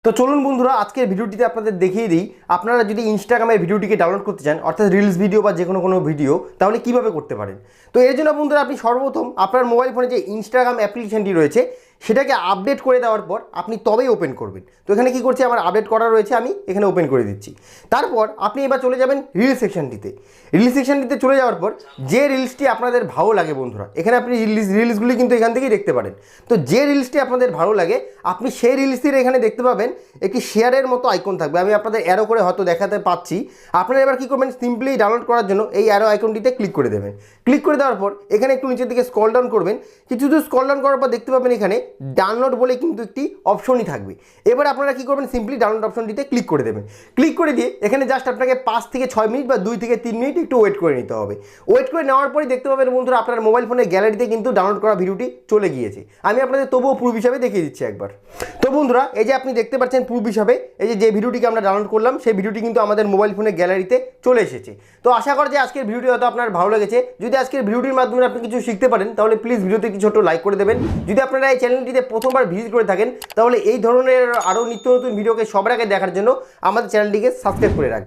তো চলুন বন্ধুরা, আজকের ভিডিওটিতে আপনাদের দেখিয়ে দিই আপনারা যদি ইনস্টাগ্রামের ভিডিওটিকে ডাউনলোড করতে চান, অর্থাৎ রিলস ভিডিও বা যে কোনো ভিডিও, তাহলে কিভাবে করতে পারেন। তো এর জন্য বন্ধুরা আপনি সর্বপ্রথম আপনার মোবাইল ফোনে যে ইনস্টাগ্রাম অ্যাপ্লিকেশনটি রয়েছে সেটাকে আপডেট করে দেওয়ার পর আপনি তবেই ওপেন করবেন। তো এখানে কি করছি, আমার আপডেট করা রয়েছে, আমি এখানে ওপেন করে দিচ্ছি। তারপর আপনি এবার চলে যাবেন রিলস সেকশনটিতে। রিলস সেকশনটিতে চলে যাওয়ার পর যে রিলসটি আপনাদের ভালো লাগে বন্ধুরা, এখানে আপনি রিলসগুলি কিন্তু এখান থেকেই দেখতে পারেন। তো যে রিলসটি আপনাদের ভালো লাগে আপনি সেই রিলসটির এখানে দেখতে পাবেন একটি শেয়ারের মতো আইকন থাকবে। আমি আপনাদের অ্যারো করে হয়তো দেখাতে পাচ্ছি। আপনারা এবার কী করবেন, সিম্পলি ডাউনলোড করার জন্য এই অ্যারো আইকনটিতে ক্লিক করে দেবেন। ক্লিক করে দেওয়ার পর এখানে একটু নিচের দিকে স্ক্রল ডাউন করবেন। কিছু দূর স্ক্রল ডাউন করার পর দেখতে পাবেন এখানে ডাউনলোড বলে কিন্তু একটি অপশনই থাকবে। এবার আপনারা কী করবেন, সিম্পলি ডাউনলোড অপশনটিতে ক্লিক করে দেবেন। ক্লিক করে দিয়ে এখানে জাস্ট আপনাকে 5 থেকে 6 মিনিট বা 2 থেকে 3 মিনিট একটু ওয়েট করে নিতে হবে। ওয়েট করে নেওয়ার পরই দেখতে পাবেন বন্ধুরা আপনার মোবাইল ফোনের গ্যালারিতে কিন্তু ডাউনলোড করা ভিডিওটি চলে গিয়েছে। আমি আপনাদের তবুও প্রুফ হিসাবে দেখিয়ে দিচ্ছি একবার। তো বন্ধুরা এই যে আপনি দেখতে পাচ্ছেন প্রুফ হিসাবে এই যে ভিডিওটিকে আমরা ডাউনলোড করলাম সেই ভিডিওটি কিন্তু আমাদের মোবাইল ফোনের গ্যালারিতে চলে এসেছে। তো আশা করি যে আজকের ভিডিওটি হয়তো আপনার ভালো লেগেছে। যদি আজকের ভিডিওটির মাধ্যমে আপনি কিছু শিখতে পারেন তাহলে প্লিজ ভিডিওতে একটি ছোট্ট লাইক করে দেবেন। যদি আপনারা এই চ্যানেলটিতে প্রথমবার ভিজিট করে থাকেন তাহলে এই ধরনের আরও নিত্য নতুন ভিডিওকে সবার আগে দেখার জন্য আমাদের চ্যানেলটিকে সাবস্ক্রাইব করে রাখবেন।